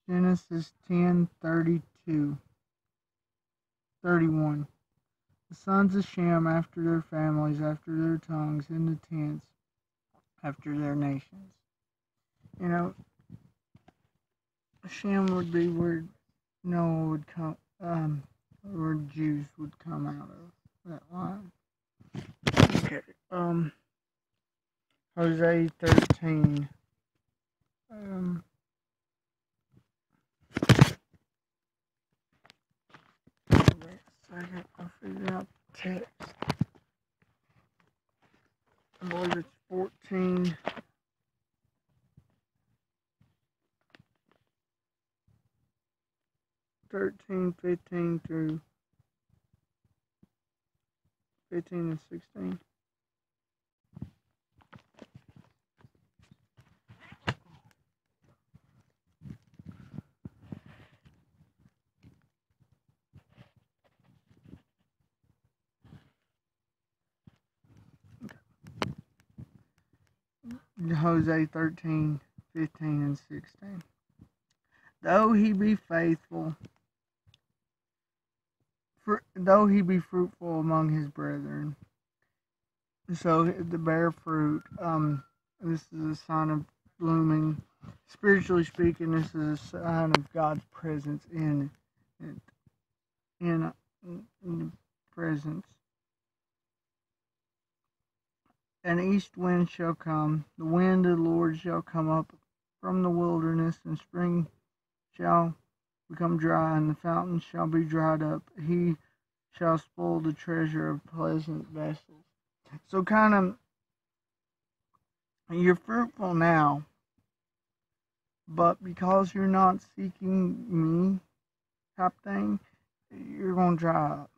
Genesis 10:32, 31. The sons of Shem after their families, after their tongues, in the tents, after their nations. You know, Shem would be where Noah would come, where Jews would come out of that line. Okay. Hosea 13. Wait a second, I'll figure out the text. I believe it's 14. 13, 15 through 15 and 16. Hosea 13, 15 and 16. Though he be faithful, though he be fruitful among his brethren, so the bear fruit, this is a sign of blooming. Spiritually speaking, this is a sign of God's presence in the presence. An east wind shall come, the wind of the Lord shall come up from the wilderness, and spring shall become dry, and the fountains shall be dried up. He shall spoil the treasure of pleasant vessels. So kind of, you're fruitful now, but because you're not seeking me type thing, you're going to dry up.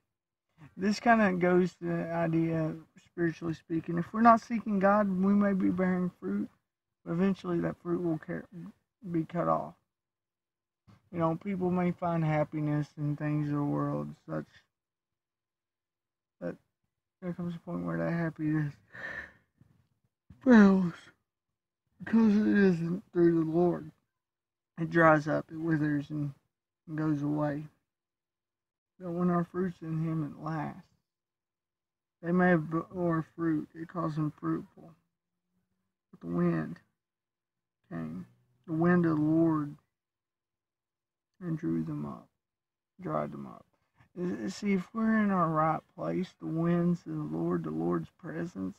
This kind of goes to the idea, spiritually speaking, if we're not seeking God, we may be bearing fruit, but eventually that fruit will be cut off. You know, people may find happiness in things of the world, such that there comes a point where that happiness fails because it isn't through the Lord. It dries up, it withers, and goes away. But when our fruit's in Him, it lasts. They may have bore fruit, it calls them fruitful. But the wind came, the wind of the Lord, and drew them up, dried them up. See, if we're in our right place, the winds of the Lord's presence,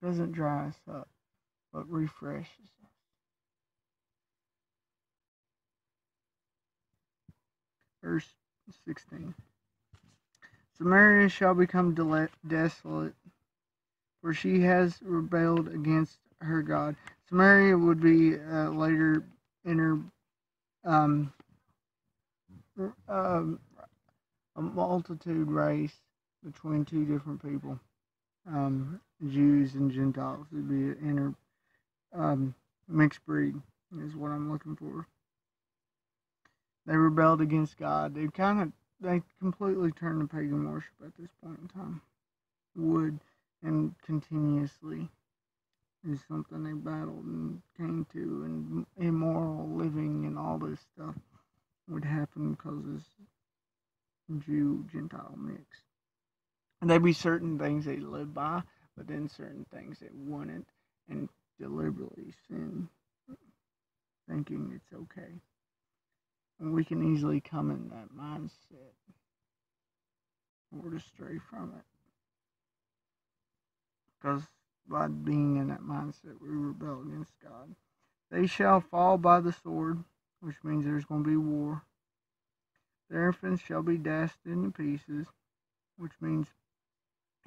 doesn't dry us up, but refreshes us. Verse 16. Samaria shall become desolate, for she has rebelled against her God. Samaria would be later a multitude race between two different people, Jews and Gentiles. It'd be an mixed breed is what I'm looking for. They rebelled against God. They completely turned to pagan worship at this point in time. Would and continuously is something they battled and came to, and immoral living and all this stuff would happen because of this Jew-Gentile mix. And there'd be certain things they lived by, but then certain things they wouldn't, and deliberately sin, thinking it's okay. And we can easily come in that mindset or to stray from it. Because by being in that mindset, we rebel against God. They shall fall by the sword, which means there's going to be war. Their infants shall be dashed into pieces, which means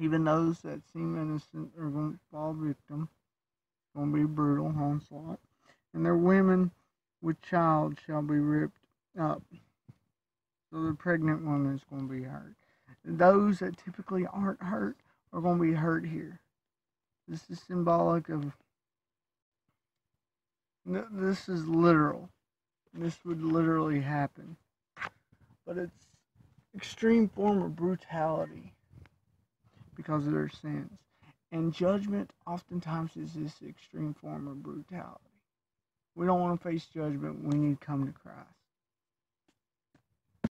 even those that seem innocent are going to fall victim. It's going to be brutal onslaught. And their women with child shall be ripped up. So the pregnant woman is going to be hurt. Those that typically aren't hurt are going to be hurt here. This is symbolic of, this is literal. This would literally happen. But it's extreme form of brutality because of their sins. And judgment oftentimes is this extreme form of brutality. We don't want to face judgment. We need to come to Christ.